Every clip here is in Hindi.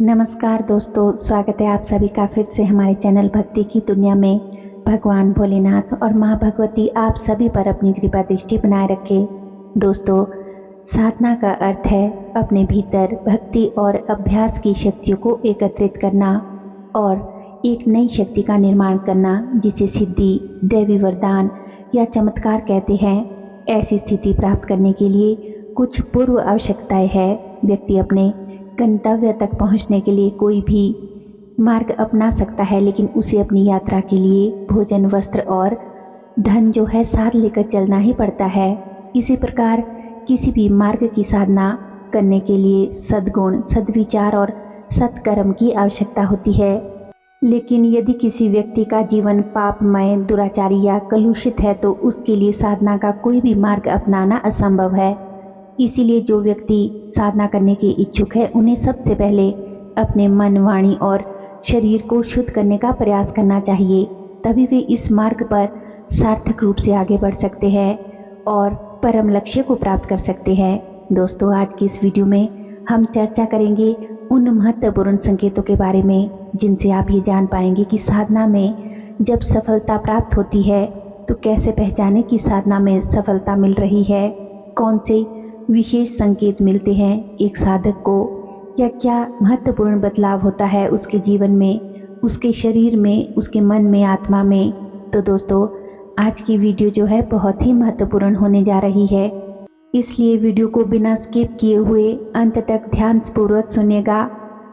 नमस्कार दोस्तों, स्वागत है आप सभी का फिर से हमारे चैनल भक्ति की दुनिया में। भगवान भोलेनाथ और माँ भगवती आप सभी पर अपनी कृपा दृष्टि बनाए रखे। दोस्तों, साधना का अर्थ है अपने भीतर भक्ति और अभ्यास की शक्तियों को एकत्रित करना और एक नई शक्ति का निर्माण करना, जिसे सिद्धि, दैवी वरदान या चमत्कार कहते हैं। ऐसी स्थिति प्राप्त करने के लिए कुछ पूर्व आवश्यकताएं है। व्यक्ति अपने गंतव्य तक पहुंचने के लिए कोई भी मार्ग अपना सकता है, लेकिन उसे अपनी यात्रा के लिए भोजन, वस्त्र और धन जो है साथ लेकर चलना ही पड़ता है। इसी प्रकार किसी भी मार्ग की साधना करने के लिए सद्गुण, सद्विचार और सत्कर्म की आवश्यकता होती है। लेकिन यदि किसी व्यक्ति का जीवन पापमय, दुराचारी या कलुषित है तो उसके लिए साधना का कोई भी मार्ग अपनाना असंभव है। इसीलिए जो व्यक्ति साधना करने के इच्छुक है, उन्हें सबसे पहले अपने मन, वाणी और शरीर को शुद्ध करने का प्रयास करना चाहिए। तभी वे इस मार्ग पर सार्थक रूप से आगे बढ़ सकते हैं और परम लक्ष्य को प्राप्त कर सकते हैं। दोस्तों, आज की इस वीडियो में हम चर्चा करेंगे उन महत्वपूर्ण संकेतों के बारे में जिनसे आप ये जान पाएंगे कि साधना में जब सफलता प्राप्त होती है तो कैसे पहचाने कि साधना में सफलता मिल रही है, कौन से विशेष संकेत मिलते हैं एक साधक को, या क्या महत्वपूर्ण बदलाव होता है उसके जीवन में, उसके शरीर में, उसके मन में, आत्मा में। तो दोस्तों, आज की वीडियो जो है बहुत ही महत्वपूर्ण होने जा रही है, इसलिए वीडियो को बिना स्किप किए हुए अंत तक ध्यानपूर्वक सुनिएगा।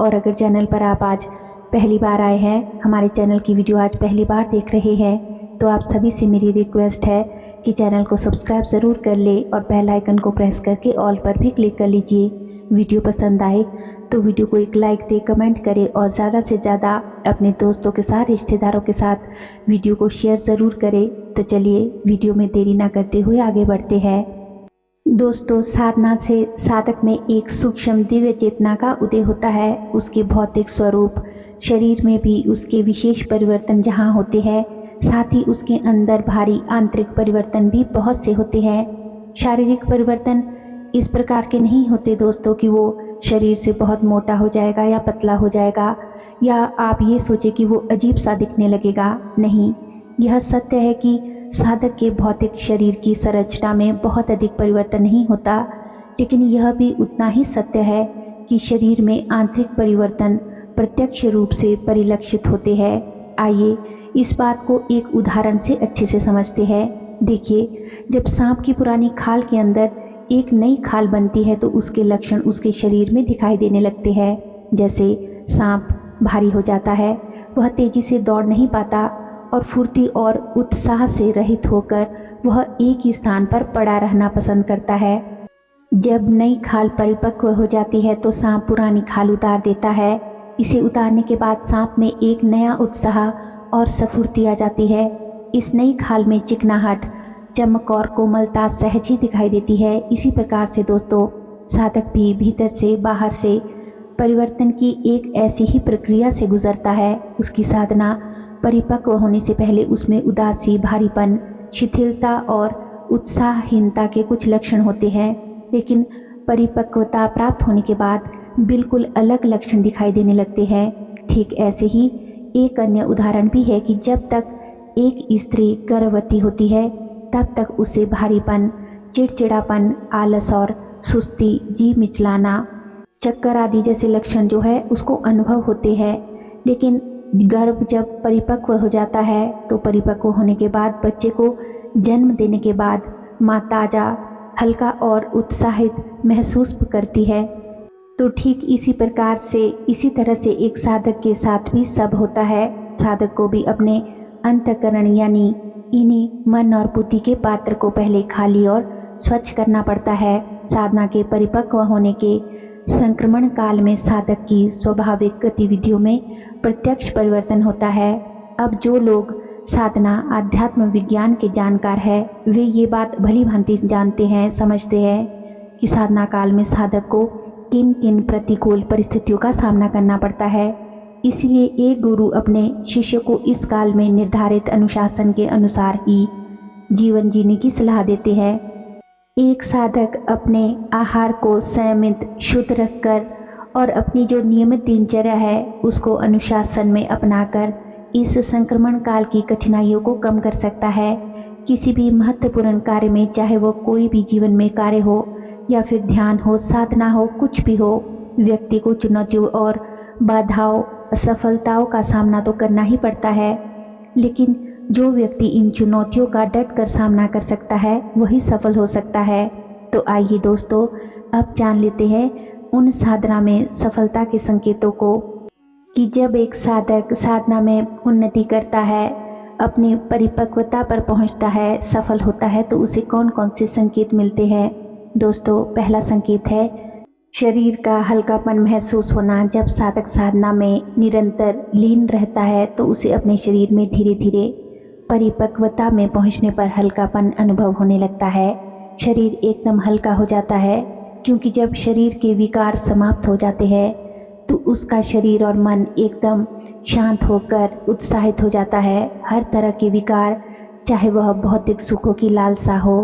और अगर चैनल पर आप आज पहली बार आए हैं, हमारे चैनल की वीडियो आज पहली बार देख रहे हैं, तो आप सभी से मेरी रिक्वेस्ट है कि चैनल को सब्सक्राइब ज़रूर कर ले और बेल आइकन को प्रेस करके ऑल पर भी क्लिक कर लीजिए। वीडियो पसंद आए तो वीडियो को एक लाइक दे, कमेंट करें और ज़्यादा से ज़्यादा अपने दोस्तों के साथ, रिश्तेदारों के साथ वीडियो को शेयर ज़रूर करें। तो चलिए वीडियो में देरी ना करते हुए आगे बढ़ते हैं। दोस्तों, साधना से साधक में एक सूक्ष्म दिव्य चेतना का उदय होता है। उसके भौतिक स्वरूप, शरीर में भी उसके विशेष परिवर्तन जहाँ होते हैं, साथ ही उसके अंदर भारी आंतरिक परिवर्तन भी बहुत से होते हैं। शारीरिक परिवर्तन इस प्रकार के नहीं होते दोस्तों कि वो शरीर से बहुत मोटा हो जाएगा या पतला हो जाएगा, या आप ये सोचे कि वो अजीब सा दिखने लगेगा। नहीं, यह सत्य है कि साधक के भौतिक शरीर की संरचना में बहुत अधिक परिवर्तन नहीं होता, लेकिन यह भी उतना ही सत्य है कि शरीर में आंतरिक परिवर्तन प्रत्यक्ष रूप से परिलक्षित होते हैं। आइए इस बात को एक उदाहरण से अच्छे से समझते हैं। देखिए, जब सांप की पुरानी खाल के अंदर एक नई खाल बनती है तो उसके लक्षण उसके शरीर में दिखाई देने लगते हैं। जैसे सांप भारी हो जाता है, वह तेजी से दौड़ नहीं पाता और फुर्ती और उत्साह से रहित होकर वह एक ही स्थान पर पड़ा रहना पसंद करता है। जब नई खाल परिपक्व हो जाती है तो सांप पुरानी खाल उतार देता है। इसे उतारने के बाद सांप में एक नया उत्साह और स्फूर्ति आ जाती है। इस नई खाल में चिकनाहट, चमक और कोमलता सहज ही दिखाई देती है। इसी प्रकार से दोस्तों, साधक भी भीतर से बाहर से परिवर्तन की एक ऐसी ही प्रक्रिया से गुजरता है। उसकी साधना परिपक्व होने से पहले उसमें उदासी, भारीपन, शिथिलता और उत्साहहीनता के कुछ लक्षण होते हैं, लेकिन परिपक्वता प्राप्त होने के बाद बिल्कुल अलग लक्षण दिखाई देने लगते हैं। ठीक ऐसे ही एक अन्य उदाहरण भी है कि जब तक एक स्त्री गर्भवती होती है तब तक उसे भारीपन, चिड़चिड़ापन, आलस और सुस्ती, जी मिचलाना, चक्कर आदि जैसे लक्षण जो है उसको अनुभव होते हैं। लेकिन गर्भ जब परिपक्व हो जाता है तो परिपक्व होने के बाद, बच्चे को जन्म देने के बाद माँ ताजा, हल्का और उत्साहित महसूस करती है। तो ठीक इसी प्रकार से, इसी तरह से एक साधक के साथ भी सब होता है। साधक को भी अपने अंतःकरण यानी इन्हीं मन और बुद्धि के पात्र को पहले खाली और स्वच्छ करना पड़ता है। साधना के परिपक्व होने के संक्रमण काल में साधक की स्वाभाविक गतिविधियों में प्रत्यक्ष परिवर्तन होता है। अब जो लोग साधना, आध्यात्म विज्ञान के जानकार है, वे ये बात भली भांति जानते हैं, समझते हैं कि साधना काल में साधक को किन किन प्रतिकूल परिस्थितियों का सामना करना पड़ता है। इसलिए एक गुरु अपने शिष्य को इस काल में निर्धारित अनुशासन के अनुसार ही जीवन जीने की सलाह देते हैं। एक साधक अपने आहार को संयमित, शुद्ध रखकर और अपनी जो नियमित दिनचर्या है उसको अनुशासन में अपनाकर इस संक्रमण काल की कठिनाइयों को कम कर सकता है। किसी भी महत्वपूर्ण कार्य में, चाहे वो कोई भी जीवन में कार्य हो या फिर ध्यान हो, साधना हो, कुछ भी हो, व्यक्ति को चुनौतियों और बाधाओं, असफलताओं का सामना तो करना ही पड़ता है, लेकिन जो व्यक्ति इन चुनौतियों का डट कर सामना कर सकता है वही सफल हो सकता है। तो आइए दोस्तों, अब जान लेते हैं उन साधना में सफलता के संकेतों को कि जब एक साधक साधना में उन्नति करता है, अपनी परिपक्वता पर पहुंचता है, सफल होता है, तो उसे कौन कौन से संकेत मिलते हैं। दोस्तों, पहला संकेत है शरीर का हल्कापन महसूस होना। जब साधक साधना में निरंतर लीन रहता है तो उसे अपने शरीर में धीरे धीरे परिपक्वता में पहुंचने पर हल्कापन अनुभव होने लगता है। शरीर एकदम हल्का हो जाता है, क्योंकि जब शरीर के विकार समाप्त हो जाते हैं तो उसका शरीर और मन एकदम शांत होकर उत्साहित हो जाता है। हर तरह के विकार, चाहे वह भौतिक सुखों की लालसा हो,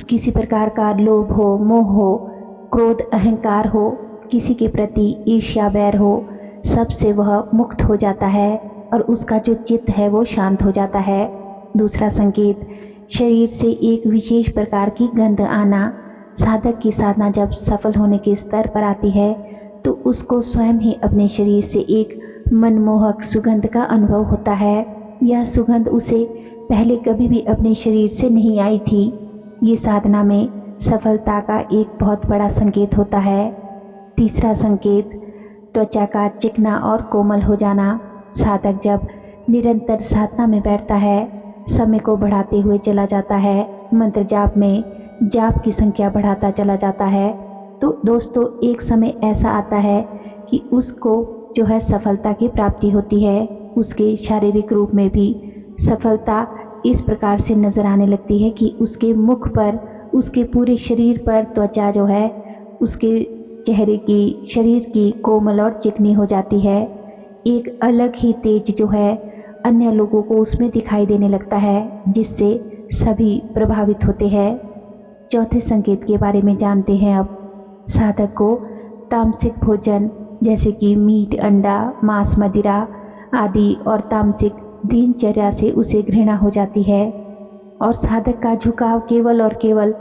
किसी प्रकार का लोभ हो, मोह हो, क्रोध, अहंकार हो, किसी के प्रति ईर्ष्या, बैर हो, सबसे वह मुक्त हो जाता है और उसका जो चित्त है वो शांत हो जाता है। दूसरा संकेत, शरीर से एक विशेष प्रकार की गंध आना। साधक की साधना जब सफल होने के स्तर पर आती है तो उसको स्वयं ही अपने शरीर से एक मनमोहक सुगंध का अनुभव होता है। यह सुगंध उसे पहले कभी भी अपने शरीर से नहीं आई थी। ये साधना में सफलता का एक बहुत बड़ा संकेत होता है। तीसरा संकेत, त्वचा का चिकना और कोमल हो जाना। साधक जब निरंतर साधना में बैठता है, समय को बढ़ाते हुए चला जाता है, मंत्र जाप में जाप की संख्या बढ़ाता चला जाता है, तो दोस्तों एक समय ऐसा आता है कि उसको जो है सफलता की प्राप्ति होती है। उसके शारीरिक रूप में भी सफलता इस प्रकार से नजर आने लगती है कि उसके मुख पर, उसके पूरे शरीर पर त्वचा जो है उसके चेहरे की, शरीर की कोमल और चिकनी हो जाती है। एक अलग ही तेज जो है अन्य लोगों को उसमें दिखाई देने लगता है, जिससे सभी प्रभावित होते हैं। चौथे संकेत के बारे में जानते हैं अब। साधक को तामसिक भोजन जैसे कि मीट, अंडा, मांस, मदिरा आदि और तामसिक दिनचर्या से उसे घृणा हो जाती है और साधक का झुकाव केवल और केवल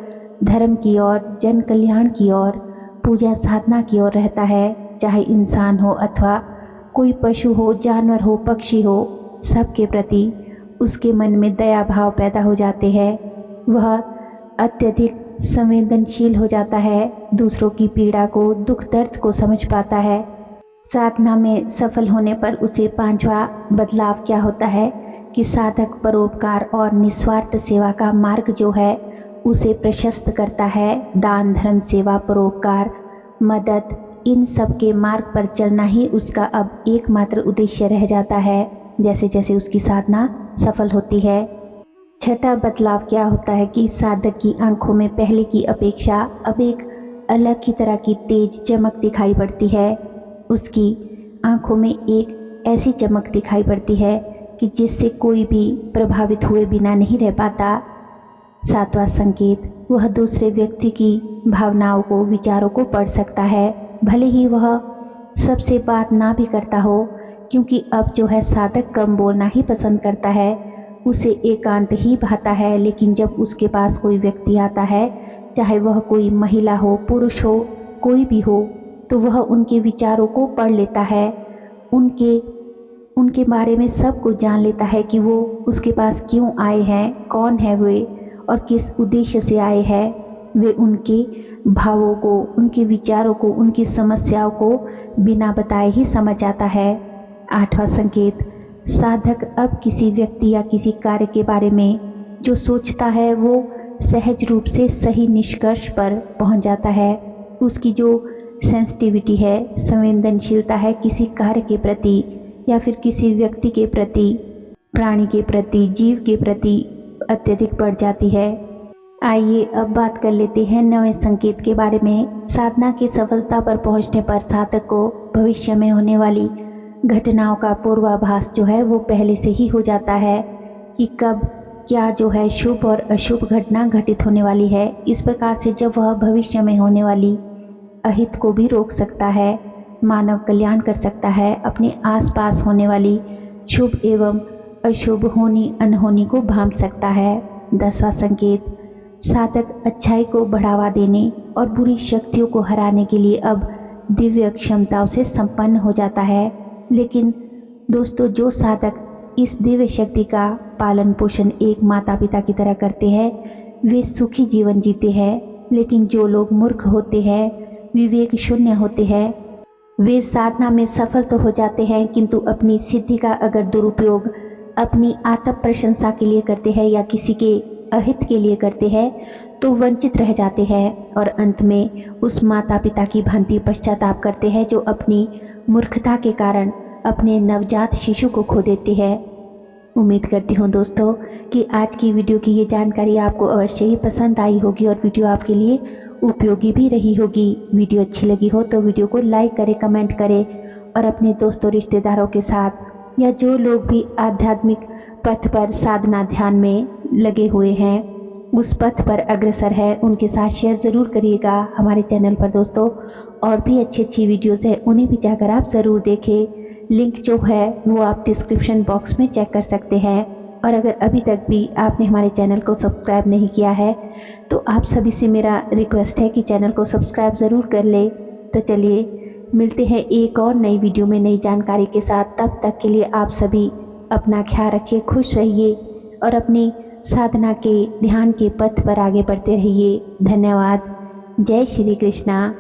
धर्म की ओर, जन कल्याण की ओर, पूजा साधना की ओर रहता है। चाहे इंसान हो अथवा कोई पशु हो, जानवर हो, पक्षी हो, सबके प्रति उसके मन में दया भाव पैदा हो जाते हैं। वह अत्यधिक संवेदनशील हो जाता है, दूसरों की पीड़ा को, दुख दर्द को समझ पाता है। साधना में सफल होने पर उसे पांचवा बदलाव क्या होता है कि साधक परोपकार और निस्वार्थ सेवा का मार्ग जो है उसे प्रशस्त करता है। दान, धर्म, सेवा, परोपकार, मदद, इन सब के मार्ग पर चलना ही उसका अब एकमात्र उद्देश्य रह जाता है, जैसे जैसे उसकी साधना सफल होती है। छठा बदलाव क्या होता है कि साधक की आंखों में पहले की अपेक्षा अब एक अलग ही तरह की तेज चमक दिखाई पड़ती है। उसकी आंखों में एक ऐसी चमक दिखाई पड़ती है कि जिससे कोई भी प्रभावित हुए बिना नहीं रह पाता। सातवां संकेत, वह दूसरे व्यक्ति की भावनाओं को, विचारों को पढ़ सकता है, भले ही वह सबसे बात ना भी करता हो, क्योंकि अब जो है साधक कम बोलना ही पसंद करता है, उसे एकांत ही भाता है। लेकिन जब उसके पास कोई व्यक्ति आता है, चाहे वह कोई महिला हो, पुरुष हो, कोई भी हो, तो वह उनके विचारों को पढ़ लेता है, उनके बारे में सब कुछ जान लेता है कि वो उसके पास क्यों आए हैं, कौन है वे और किस उद्देश्य से आए हैं। वे उनके भावों को, उनके विचारों को, उनकी समस्याओं को बिना बताए ही समझ आता है। आठवां संकेत, साधक अब किसी व्यक्ति या किसी कार्य के बारे में जो सोचता है वो सहज रूप से सही निष्कर्ष पर पहुंच जाता है। उसकी जो सेंसिटिविटी है, संवेदनशीलता है, किसी कार्य के प्रति या फिर किसी व्यक्ति के प्रति, प्राणी के प्रति, जीव के प्रति अत्यधिक बढ़ जाती है। आइए अब बात कर लेते हैं 9वें संकेत के बारे में। साधना की सफलता पर पहुंचने पर साधक को भविष्य में होने वाली घटनाओं का पूर्वाभास जो है वो पहले से ही हो जाता है कि कब क्या जो है शुभ और अशुभ घटना घटित होने वाली है। इस प्रकार से जब वह भविष्य में होने वाली अहित को भी रोक सकता है। मानव कल्याण कर सकता है, अपने आसपास होने वाली शुभ एवं अशुभ होनी अनहोनी को भांप सकता है। 10वां संकेत, साधक अच्छाई को बढ़ावा देने और बुरी शक्तियों को हराने के लिए अब दिव्य क्षमताओं से संपन्न हो जाता है। लेकिन दोस्तों, जो साधक इस दिव्य शक्ति का पालन पोषण एक माता पिता की तरह करते हैं वे सुखी जीवन जीते हैं। लेकिन जो लोग मूर्ख होते हैं, विवेक शून्य होते हैं, वे साधना में सफल तो हो जाते हैं किंतु अपनी सिद्धि का अगर दुरुपयोग अपनी आत्म प्रशंसा के लिए करते हैं या किसी के अहित के लिए करते हैं तो वंचित रह जाते हैं और अंत में उस माता पिता की भांति पश्चाताप करते हैं जो अपनी मूर्खता के कारण अपने नवजात शिशु को खो देते हैं। उम्मीद करती हूँ दोस्तों कि आज की वीडियो की ये जानकारी आपको अवश्य ही पसंद आई होगी और वीडियो आपके लिए उपयोगी भी रही होगी। वीडियो अच्छी लगी हो तो वीडियो को लाइक करें, कमेंट करें और अपने दोस्तों रिश्तेदारों के साथ या जो लोग भी आध्यात्मिक पथ पर साधना ध्यान में लगे हुए हैं, उस पथ पर अग्रसर है, उनके साथ शेयर ज़रूर करिएगा हमारे चैनल पर दोस्तों। और भी अच्छी वीडियोज़ है उन्हें भी जाकर आप ज़रूर देखें। लिंक जो है वो आप डिस्क्रिप्शन बॉक्स में चेक कर सकते हैं। और अगर अभी तक भी आपने हमारे चैनल को सब्सक्राइब नहीं किया है तो आप सभी से मेरा रिक्वेस्ट है कि चैनल को सब्सक्राइब ज़रूर कर ले। तो चलिए मिलते हैं एक और नई वीडियो में नई जानकारी के साथ। तब तक के लिए आप सभी अपना ख्याल रखिए, खुश रहिए और अपनी साधना के ध्यान के पथ पर आगे बढ़ते रहिए। धन्यवाद। जय श्री कृष्णा।